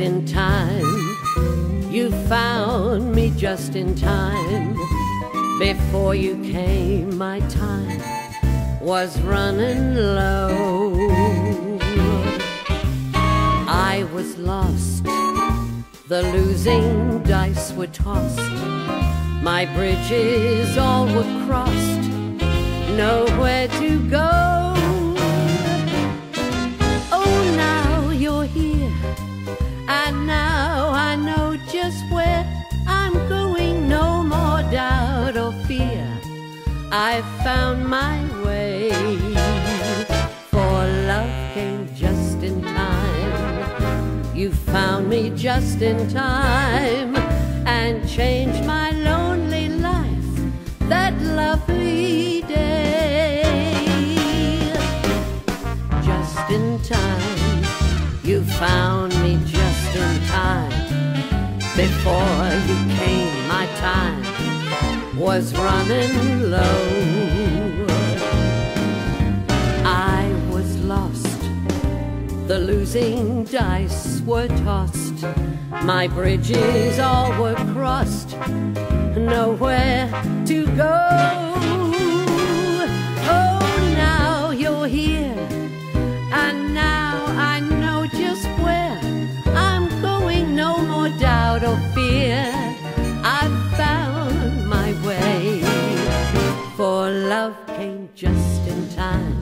in time. You found me just in time. Before you came, my time was running low. I was lost, the losing dice were tossed. My bridges all were crossed, nowhere to go. Oh, now you're here, and now I know just where I'm going. No more doubt or fear, I've found my way. For love came just in time. You found me just in time and changed my lonely life that lovely day. Just in time, you found me just in time. Before you came, my time was running low. I was lost, the losing dice were tossed. My bridges all were crossed, nowhere to go. Oh, now you're here, and now I know just where I'm going. No more doubt or fear, I've found my way. For love came just in time.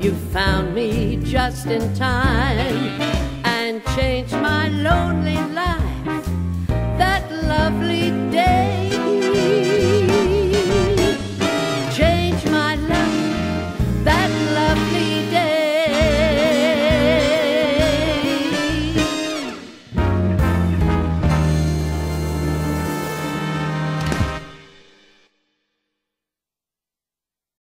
You found me just in time and changed my lonely life that lovely day.